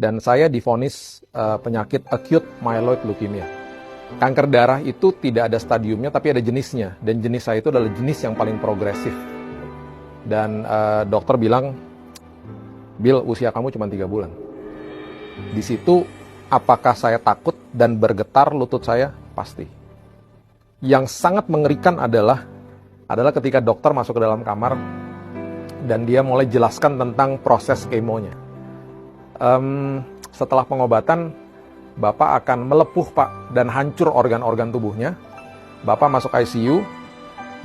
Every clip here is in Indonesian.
Dan saya divonis penyakit acute myeloid leukemia. Kanker darah itu tidak ada stadiumnya, tapi ada jenisnya. Dan jenis saya itu adalah jenis yang paling progresif. Dan dokter bilang, Bill, usia kamu cuma 3 bulan. Di situ, apakah saya takut dan bergetar lutut saya? Pasti. Yang sangat mengerikan adalah ketika dokter masuk ke dalam kamar dan dia mulai jelaskan tentang proses kemonya. Setelah pengobatan, Bapak akan melepuh, Pak, dan hancur organ-organ tubuhnya. Bapak masuk ICU,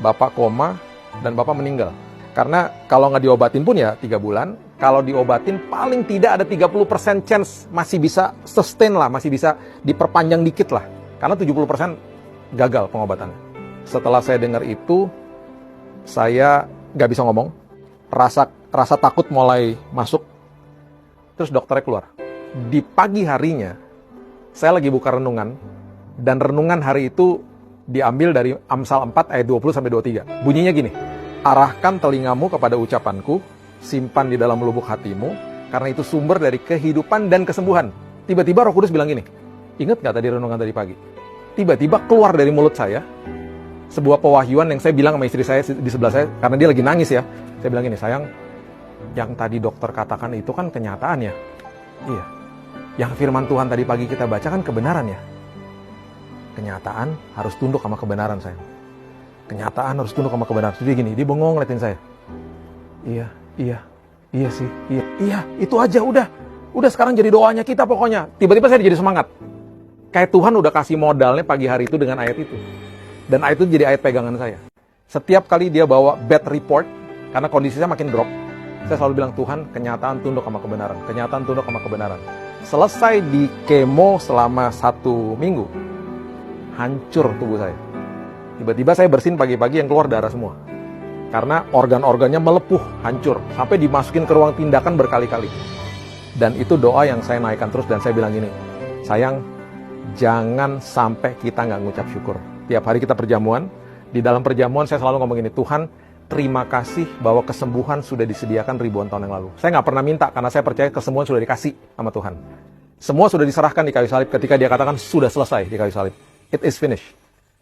Bapak koma, dan Bapak meninggal. Karena kalau nggak diobatin pun ya 3 bulan, kalau diobatin paling tidak ada 30% chance masih bisa sustain lah, masih bisa diperpanjang dikit lah. Karena 70% gagal pengobatannya. Setelah saya dengar itu, saya nggak bisa ngomong, rasa takut mulai masuk, terus dokternya keluar. Di pagi harinya, saya lagi buka renungan, dan renungan hari itu diambil dari Amsal 4 ayat 20-23. Bunyinya gini, arahkan telingamu kepada ucapanku, simpan di dalam lubuk hatimu, karena itu sumber dari kehidupan dan kesembuhan. Tiba-tiba Roh Kudus bilang gini, ingat gak tadi renungan tadi pagi? Tiba-tiba keluar dari mulut saya, sebuah pewahyuan yang saya bilang sama istri saya di sebelah saya, karena dia lagi nangis ya. Saya bilang gini, sayang, yang tadi dokter katakan itu kan kenyataan ya? Iya. Yang firman Tuhan tadi pagi kita baca kan kebenaran ya? Kenyataan harus tunduk sama kebenaran, sayang. Kenyataan harus tunduk sama kebenaran. Jadi gini, dia bengong ngeliatin saya. Iya sih, iya, itu aja, udah sekarang jadi doanya kita pokoknya. Tiba-tiba saya jadi semangat. Kayak Tuhan udah kasih modalnya pagi hari itu dengan ayat itu. Dan ayat itu jadi ayat pegangan saya. Setiap kali dia bawa bad report, karena kondisinya makin drop, saya selalu bilang, Tuhan, kenyataan tunduk sama kebenaran. Kenyataan tunduk sama kebenaran. Selesai di kemo selama 1 minggu, hancur tubuh saya. Tiba-tiba saya bersin pagi-pagi yang keluar darah semua. Karena organ-organnya melepuh, hancur. Sampai dimasukin ke ruang tindakan berkali-kali. Dan itu doa yang saya naikkan terus, dan saya bilang gini, sayang, jangan sampai kita nggak ngucap syukur. Tiap hari kita perjamuan, di dalam perjamuan saya selalu ngomong gini, Tuhan, terima kasih bahwa kesembuhan sudah disediakan ribuan tahun yang lalu. Saya nggak pernah minta, karena saya percaya kesembuhan sudah dikasih sama Tuhan. Semua sudah diserahkan di kayu salib ketika dia katakan sudah selesai di kayu salib. It is finished.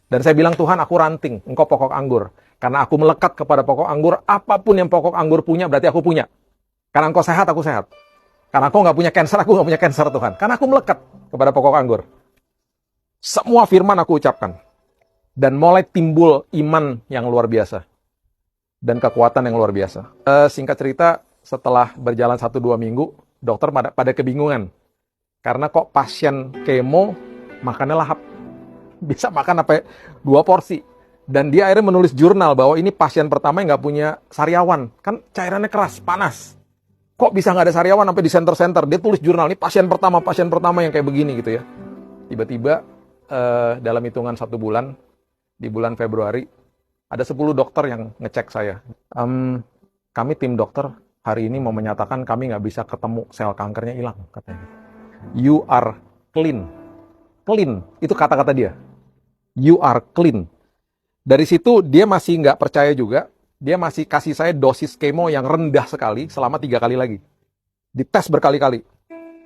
Dan saya bilang, Tuhan, aku ranting, engkau pokok anggur. Karena aku melekat kepada pokok anggur, apapun yang pokok anggur punya, berarti aku punya. Karena engkau sehat, aku sehat. Karena engkau nggak punya cancer, aku nggak punya cancer, Tuhan. Karena aku melekat kepada pokok anggur. Semua firman aku ucapkan. Dan mulai timbul iman yang luar biasa. Dan kekuatan yang luar biasa. Singkat cerita, setelah berjalan 1-2 minggu, dokter pada kebingungan. Karena kok pasien kemo, makannya lahap. Bisa makan sampai 2 porsi. Dan dia akhirnya menulis jurnal bahwa ini pasien pertama yang nggak punya sariawan. Kan cairannya keras, panas. Kok bisa nggak ada sariawan sampai di center-center? Dia tulis jurnal, ini pasien pertama yang kayak begini gitu ya. Tiba-tiba dalam hitungan 1 bulan, di bulan Februari, ada 10 dokter yang ngecek saya. Kami tim dokter hari ini mau menyatakan kami nggak bisa ketemu sel kankernya hilang, katanya. You are clean. Clean, itu kata-kata dia. You are clean. Dari situ dia masih nggak percaya juga, dia masih kasih saya dosis kemo yang rendah sekali selama 3 kali lagi. Dites berkali-kali.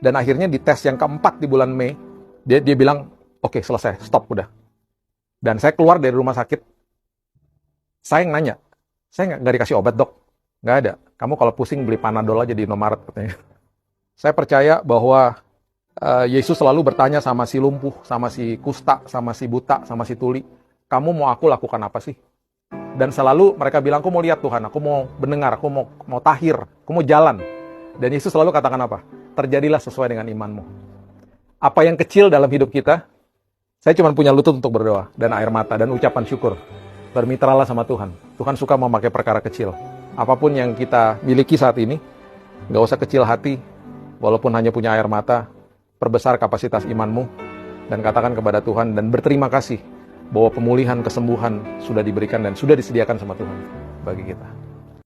Dan akhirnya di tes yang keempat di bulan Mei, dia bilang, oke, selesai, stop, udah. Dan saya keluar dari rumah sakit, saya nanya, saya nggak dikasih obat, dok? Nggak ada. Kamu kalau pusing beli Panadol aja di Indomaret, katanya. Saya percaya bahwa Yesus selalu bertanya sama si lumpuh, sama si kusta, sama si buta, sama si tuli, kamu mau aku lakukan apa sih? Dan selalu mereka bilang, aku mau lihat Tuhan, aku mau mendengar, aku mau tahir, aku mau jalan. Dan Yesus selalu katakan apa? Terjadilah sesuai dengan imanmu. Apa yang kecil dalam hidup kita, saya cuma punya lutut untuk berdoa, dan air mata, dan ucapan syukur. Bermitralah sama Tuhan. Tuhan suka memakai perkara kecil. Apapun yang kita miliki saat ini, nggak usah kecil hati, walaupun hanya punya air mata, perbesar kapasitas imanmu, dan katakan kepada Tuhan, dan berterima kasih bahwa pemulihan, kesembuhan sudah diberikan dan sudah disediakan sama Tuhan bagi kita.